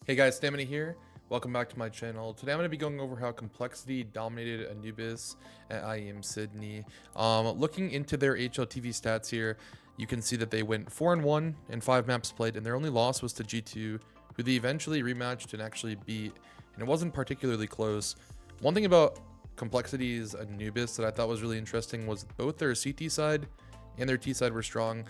Hey guys, Stamina here. Welcome back to my channel. Today I'm going to be going over how Complexity dominated Anubis at IEM Sydney. Looking into their HLTV stats here, you can see that they went 4-1 in 5 maps played, and their only loss was to G2, who they eventually rematched and actually beat, and it wasn't particularly close. One thing about Complexity's Anubis that I thought was really interesting was both their CT side and their T side were strong,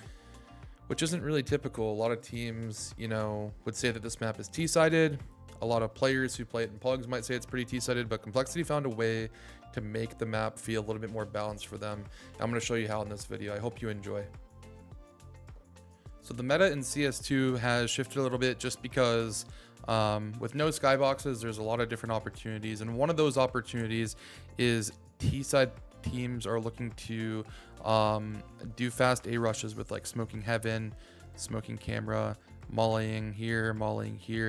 which isn't really typical. A lot of teams, would say that this map is T-sided. A lot of players who play it in plugs might say it's pretty T-sided, but Complexity found a way to make the map feel a little bit more balanced for them. I'm going to show you how in this video. I hope you enjoy. So the meta in CS2 has shifted a little bit just because with no skyboxes, there's a lot of different opportunities. And one of those opportunities is T-side teams are looking to do fast A rushes with like smoking heaven, smoking camera, mollying here,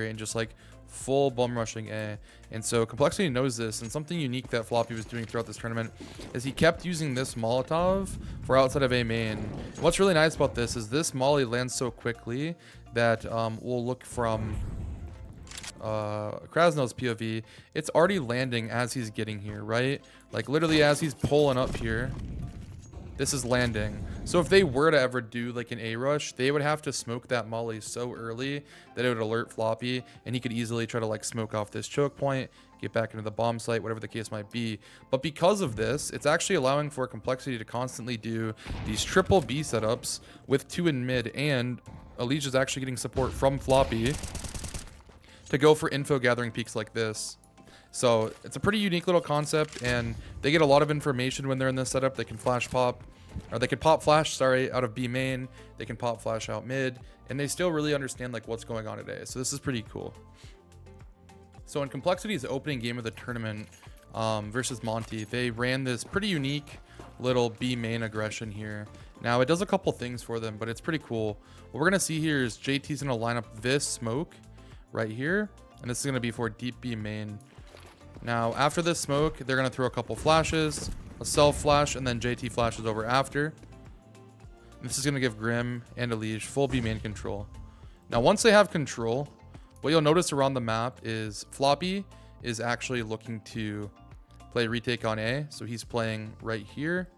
and just like full bum rushing A. And so Complexity knows this, and something unique that Floppy was doing throughout this tournament is he kept using this Molotov for outside of A main. What's really nice about this is this molly lands so quickly that we'll look from Krasnel's POV, it's already landing as he's getting here, right? Like literally as he's pulling up here, this is landing. So if they were to ever do like an A rush, they would have to smoke that molly so early that it would alert Floppy, and he could easily try to like smoke off this choke point, get back into the bomb site, whatever the case might be. But because of this, it's actually allowing for Complexity to constantly do these triple B setups with 2 in mid, and EliGE is actually getting support from Floppy to go for info gathering peaks like this. So it's a pretty unique little concept, and they get a lot of information when they're in this setup. They can flash pop, or they can pop flash, out of B main. They can pop flash out mid, and they still really understand like what's going on today. So this is pretty cool. So in Complexity's opening game of the tournament versus Monty, they ran this pretty unique little B main aggression here. Now it does a couple things for them, but it's pretty cool. What we're gonna see here is JT's gonna line up this smoke right here, and this is going to be for deep B main. Now after this smoke, they're going to throw a couple flashes, a self flash, and then JT flashes over after. And this is going to give Grim and EliGE full B main control. Now once they have control, what you'll notice around the map is Floppy is actually looking to play retake on A, so he's playing right here,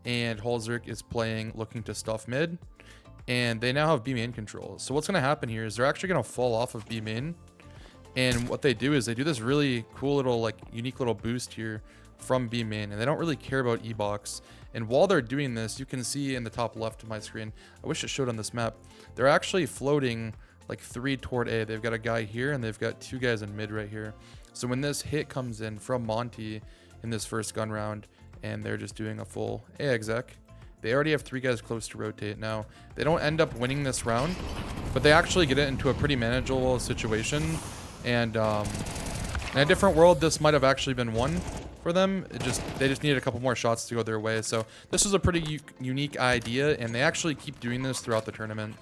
and Holzerk is playing looking to stuff mid. And they now have B main control. So what's going to happen here is they're actually going to fall off of B main. And what they do is they do this really cool little, like, unique little boost here from B main. And they don't really care about E-box. And while they're doing this, you can see in the top left of my screen, I wish it showed on this map, they're actually floating like 3 toward A. They've got a guy here, and they've got 2 guys in mid right here. So when this hit comes in from Monty in this first gun round, and they're just doing a full A exec, they already have 3 guys close to rotate. Now, they don't end up winning this round, but they actually get it into a pretty manageable situation. And in a different world, this might have actually been won for them. They just needed a couple more shots to go their way. So this was a pretty unique idea, and they actually keep doing this throughout the tournament.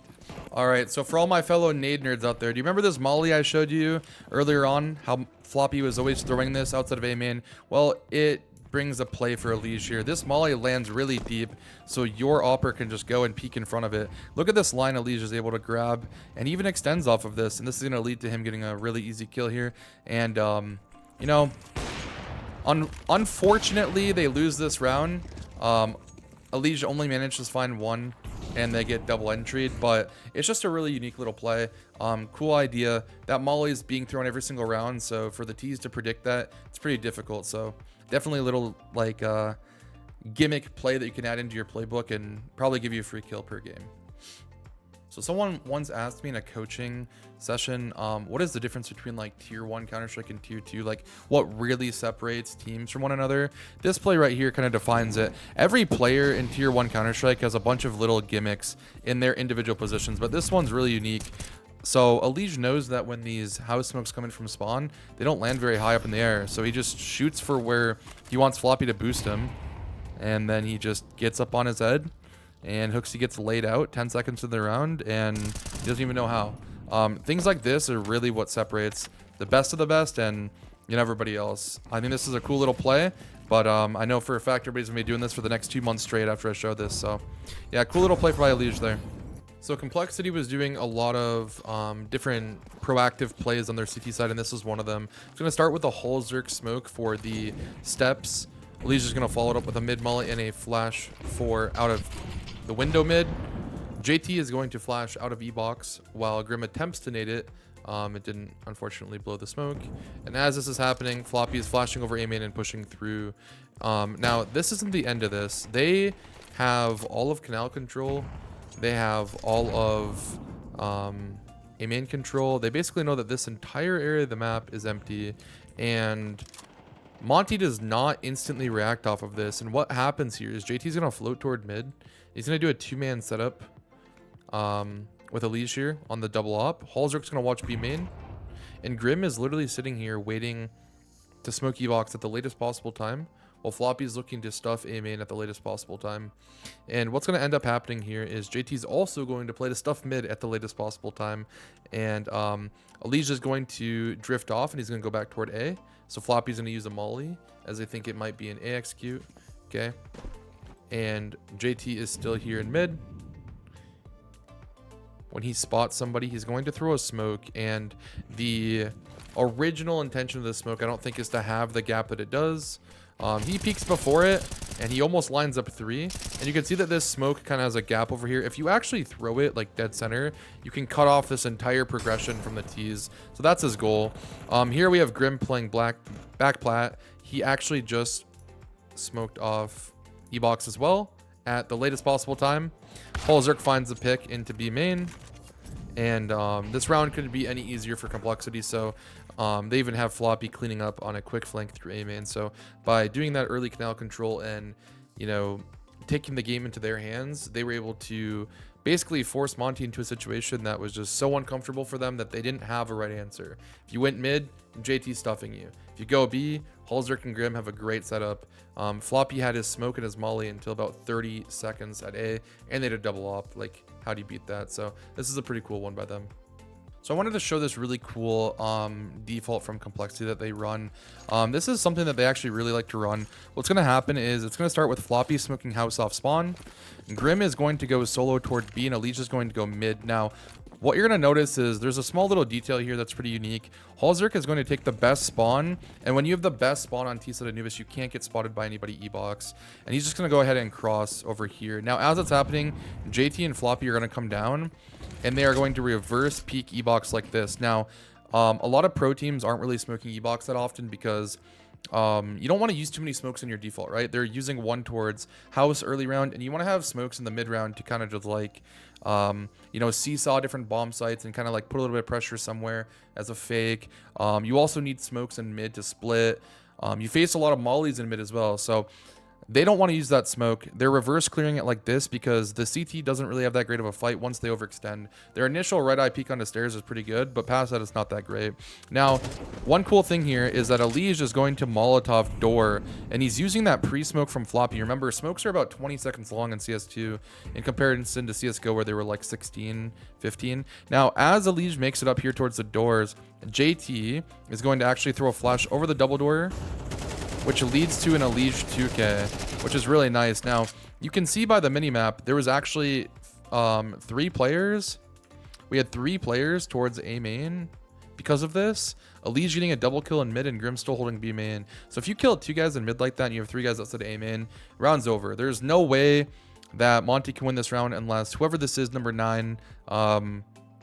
All right, so for all my fellow nade nerds out there, do you remember this molly I showed you earlier on? How Floppy was always throwing this outside of A main? Well, it brings a play for EliGE here. This molly lands really deep, so your opper can just go and peek in front of it. Look at this line EliGE is able to grab, and even extends off of this, and this is going to lead to him getting a really easy kill here. And unfortunately they lose this round. EliGE only manages to find 1, and they get double entry, but it's just a really unique little play. Cool idea. That molly is being thrown every single round, so for the T's to predict that, it's pretty difficult. So definitely a little like gimmick play that you can add into your playbook and probably give you a free kill per game. So someone once asked me in a coaching session, what is the difference between like tier 1 Counter-Strike and tier 2? Like what really separates teams from one another? This play right here kind of defines it. Every player in tier 1 Counter-Strike has a bunch of little gimmicks in their individual positions, but this one's really unique. So EliGE knows that when these house smokes come in from spawn, they don't land very high up in the air. So he just shoots for where he wants Floppy to boost him, and then he just gets up on his head, and Hooksy gets laid out 10 seconds into the round, and he doesn't even know how. Things like this are really what separates the best of the best and everybody else. I think this is a cool little play, but I know for a fact everybody's gonna be doing this for the next 2 months straight after I show this. So yeah, cool little play by EliGE there. So Complexity was doing a lot of different proactive plays on their CT side, and this is one of them. It's going to start with a Hull Zerk smoke for the steps. EliGE is going to follow it up with a mid mullet and a flash for out of the window mid. JT is going to flash out of E-box while Grim attempts to nade it. It didn't, unfortunately, blow the smoke. And as this is happening, Floppy is flashing over A main and pushing through. Now, this isn't the end of this. They have all of Canal control. They have all of A main control. They basically know that this entire area of the map is empty. And Monty does not instantly react off of this. And what happens here is JT's going to float toward mid. He's going to do a two-man setup with EliGE here on the double op. Hallzerk's going to watch B main. And Grim is literally sitting here waiting to smoke E-box at the latest possible time, while Floppy's looking to stuff A main at the latest possible time. And what's going to end up happening here is JT's also going to play to stuff mid at the latest possible time. And EliGE is going to drift off and he's going to go back toward A. So Floppy's going to use a molly as I think it might be an A execute. Okay. And JT is still here in mid. When he spots somebody, he's going to throw a smoke, and the original intention of the smoke, I don't think, is to have the gap that it does. He peeks before it, and he almost lines up 3. And you can see that this smoke kind of has a gap over here. If you actually throw it like dead center, you can cut off this entire progression from the tees. So that's his goal. Here we have Grim playing back plat. He actually just smoked off E-box as well at the latest possible time. Zerk finds the pick into B main, and this round couldn't be any easier for Complexity. So they even have Floppy cleaning up on a quick flank through A main. So by doing that early Canal control and, you know, taking the game into their hands, they were able to basically force Monty into a situation that was just so uncomfortable for them that they didn't have a right answer. If you went mid, JT stuffing you. If you go B, Zerk and Grim have a great setup. Floppy had his smoke and his molly until about 30 seconds at A, and they did a double op. Like, how do you beat that? So this is a pretty cool one by them. So I wanted to show this really cool default from Complexity that they run. This is something that they actually really like to run. What's going to happen is it's going to start with Floppy smoking house off spawn. Grim is going to go solo toward B, and EliGE is going to go mid. Now, what you're going to notice is there's a small little detail here that's pretty unique. Zerk is going to take the best spawn, and when you have the best spawn on T-side Anubis, you can't get spotted by anybody E-box. And he's just going to go ahead and cross over here. Now, as it's happening, JT and Floppy are going to come down, and they are going to reverse peek E-box like this. Now, a lot of pro teams aren't really smoking E-box that often because you don't want to use too many smokes in your default, right? They're using one towards house early round, and you want to have smokes in the mid round to kind of just like, you know, seesaw different bomb sites and kind of like put a little bit of pressure somewhere as a fake. You also need smokes in mid to split. You face a lot of mollies in mid as well, so they don't want to use that smoke. They're reverse clearing it like this because the CT doesn't really have that great of a fight once they overextend. Their initial red eye peek on the stairs is pretty good, but past that, it's not that great. Now, one cool thing here is that EliGE is going to Molotov door, and he's using that pre-smoke from Floppy. Remember, smokes are about 20 seconds long in CS2 in comparison to CSGO where they were like 16, 15. Now, as EliGE makes it up here towards the doors, JT is going to actually throw a flash over the double door, which leads to an EliGE 2K, which is really nice. Now, you can see by the minimap, there was actually 3 players. We had 3 players towards A main because of this. EliGE getting a double kill in mid and Grim still holding B main. So if you kill 2 guys in mid like that and you have 3 guys outside A main, round's over. There's no way that Monty can win this round unless whoever this is, number 9,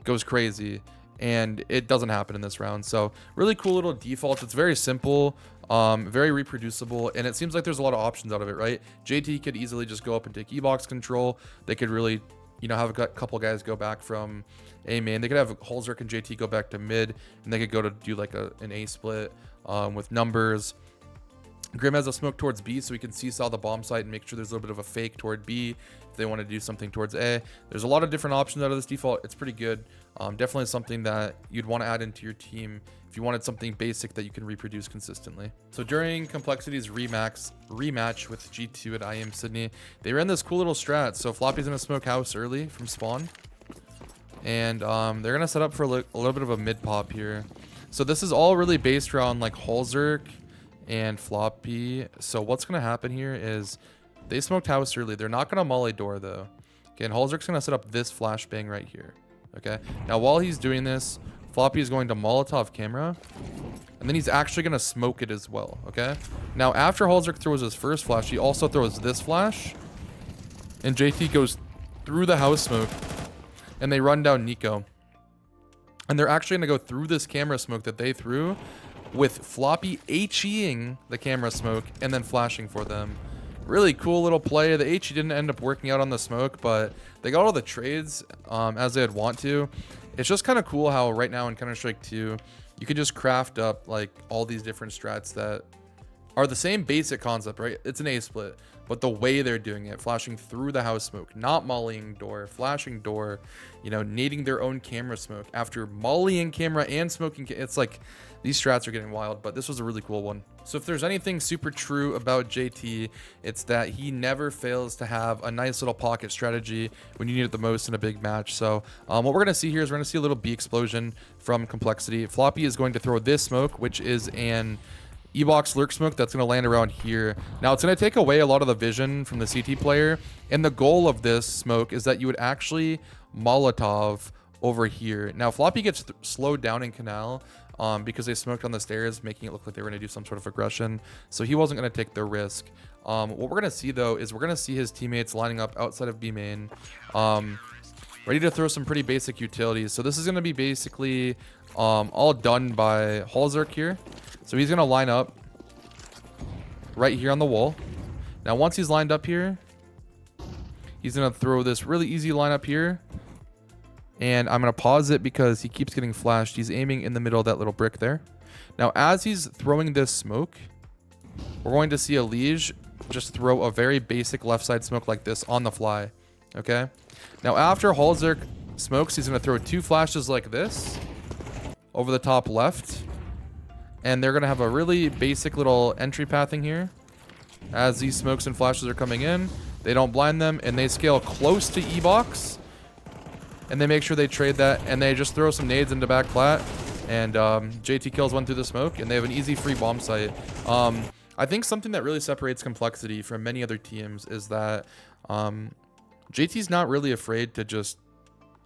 goes crazy. And it doesn't happen in this round. So really cool little default. It's very simple. Very reproducible, and it seems like there's a lot of options out of it, right? JT could easily just go up and take E-box control. They could really, you know, have a couple guys go back from A main. They could have Zerk and JT go back to mid, and they could go to do like an A split with numbers. Grim has a smoke towards B, so we can seesaw the bomb site and make sure there's a little bit of a fake toward B if they want to do something towards A. There's a lot of different options out of this default. It's pretty good. Definitely something that you'd want to add into your team if you wanted something basic that you can reproduce consistently. So during Complexity's rematch with G2 at IEM Sydney, they ran this cool little strat. So Floppy's going to smoke house early from spawn, and they're going to set up for a little bit of a mid pop here. So this is all really based around like Zerk and Floppy. So what's going to happen here is they smoked house early. They're not going to molly door though. Okay, and Halzerk's going to set up this flashbang right here. Okay, now while he's doing this, Floppy is going to Molotov camera, and then he's actually going to smoke it as well. Okay, now after Halzerk throws his first flash, he also throws this flash, and JT goes through the house smoke, and they run down Nico. And they're actually going to go through this camera smoke that they threw, with Floppy HEing the camera smoke and then flashing for them. Really cool little play. The HE didn't end up working out on the smoke, but they got all the trades as they'd want to. It's just kind of cool how right now in Counter-Strike 2, you can just craft up like all these different strats that are the same basic concept, right? It's an A-split, but the way they're doing it, flashing through the house smoke, not mollying door, flashing door, you know, nading their own camera smoke after mollying camera and smoking. It's like these strats are getting wild, but this was a really cool one. So if there's anything super true about JT, it's that he never fails to have a nice little pocket strategy when you need it the most in a big match. So what we're going to see here is we're going to see a little B explosion from Complexity. Floppy is going to throw this smoke, which is an E-box lurk smoke that's going to land around here. Now it's going to take away a lot of the vision from the CT player, and the goal of this smoke is that you would actually Molotov over here. Now Floppy gets slowed down in Canal because they smoked on the stairs, making it look like they were going to do some sort of aggression, so he wasn't going to take the risk. What we're going to see though is we're going to see his teammates lining up outside of B main, ready to throw some pretty basic utilities. So this is going to be basically all done by Halzerk here. So he's going to line up right here on the wall. Now, once he's lined up here, he's going to throw this really easy lineup here. And I'm going to pause it because he keeps getting flashed. He's aiming in the middle of that little brick there. Now, as he's throwing this smoke, we're going to see EliGE just throw a very basic left side smoke like this on the fly. Okay. Now, after Halzerk smokes, he's going to throw two flashes like this over the top left. And they're going to have a really basic little entry pathing here. As these smokes and flashes are coming in, they don't blind them, and they scale close to E-box. And they make sure they trade that, and they just throw some nades into back plat. And JT kills one through the smoke, and they have an easy free bomb site. I think something that really separates Complexity from many other teams is that JT's not really afraid to just,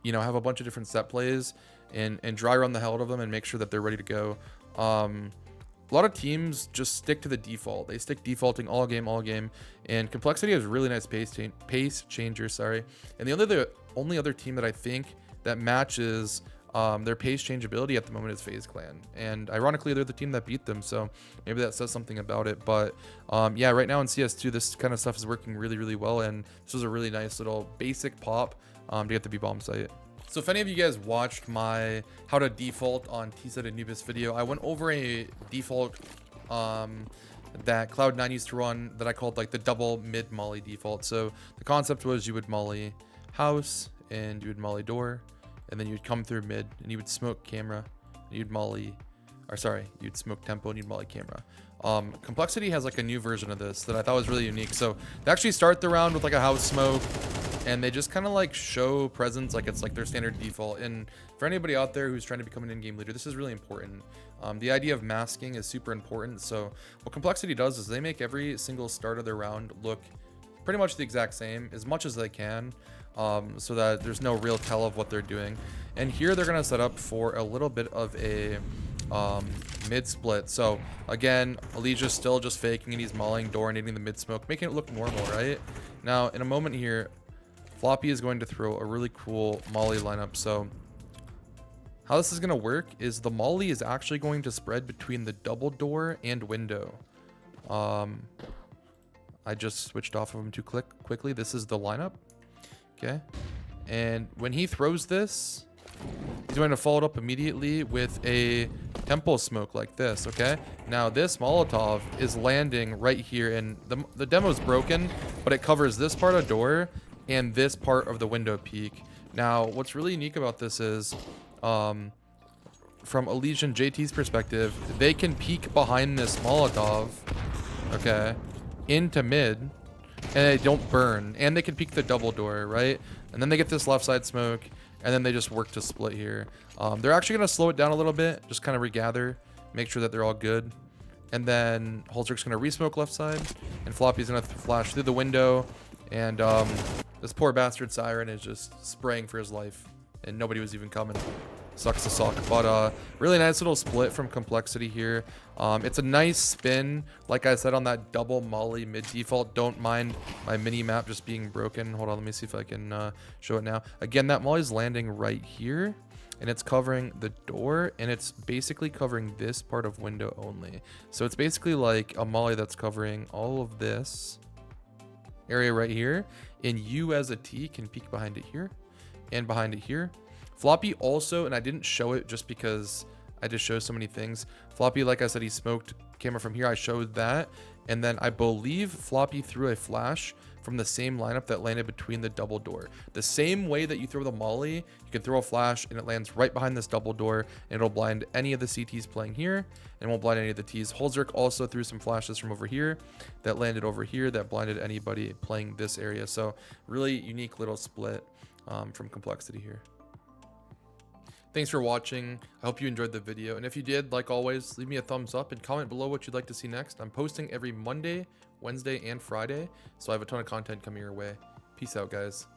you know, have a bunch of different set plays and dry run the hell out of them and make sure that they're ready to go. A lot of teams just stick to the default. They stick defaulting all game, and Complexity has really nice pace changer, sorry. And the only other team that I think that matches their pace changeability at the moment is FaZe Clan, and ironically they're the team that beat them, so maybe that says something about it. But yeah, right now in CS2 this kind of stuff is working really well, and this was a really nice little basic pop to get the B bomb site. So if any of you guys watched my how to default on TZ Anubis video, I went over a default that Cloud9 used to run that I called like the double mid molly default. So the concept was you would molly house and you would molly door, and then you'd come through mid and you would smoke camera, and you'd molly, or sorry, you'd smoke tempo and you'd molly camera. Complexity has like a new version of this that I thought was really unique. So they actually start the round with like a house smoke, and they just kind of like show presence like it's like their standard default. And for anybody out there who's trying to become an in-game leader, this is really important. The idea of masking is super important. So what Complexity does is they make every single start of their round look pretty much the exact same as much as they can, so that there's no real tell of what they're doing. And here they're going to set up for a little bit of a mid split. So again, EliGE is still just faking, and he's mollying door and hitting the mid smoke, making it look normal, right? Now in a moment here, Floppy is going to throw a really cool molly lineup. So how this is going to work is the molly is actually going to spread between the double door and window. I just switched off of him too quickly. This is the lineup. Okay. And when he throws this, he's going to follow it up immediately with a tempo smoke like this. Okay. Now this Molotov is landing right here, and the demo is broken, but it covers this part of door and this part of the window peak. Now, what's really unique about this is, from EliGE and JT's perspective, they can peek behind this Molotov, okay, into mid, and they don't burn, and they can peek the double door, right? And then they get this left side smoke, and then they just work to split here. They're actually going to slow it down a little bit, just kind of regather, make sure that they're all good. And then Halzerk's going to resmoke left side, and Floppy's going to flash through the window, and This poor bastard Siren is just spraying for his life, and nobody was even coming. Sucks to suck, but really nice little split from Complexity here. It's a nice spin, like I said, on that double molly mid default. Don't mind my mini map just being broken. Hold on, let me see if I can show it now. Again, that molly's landing right here, and it's covering the door, and it's basically covering this part of window only. So it's basically like a molly that's covering all of this area right here, and you as a T can peek behind it here and behind it here. Floppy also, and I didn't show it just because I just show so many things. Floppy, like I said, he smoked camera from here. I showed that. And then I believe Floppy threw a flash from the same lineup that landed between the double door. The same way that you throw the molly, you can throw a flash and it lands right behind this double door, and it'll blind any of the CTs playing here and won't blind any of the Ts. Holzerk also threw some flashes from over here that landed over here that blinded anybody playing this area. So really unique little split from Complexity here. Thanks for watching. I hope you enjoyed the video. And if you did, like always, leave me a thumbs up and comment below what you'd like to see next. I'm posting every Monday, Wednesday, and Friday, so I have a ton of content coming your way. Peace out, guys.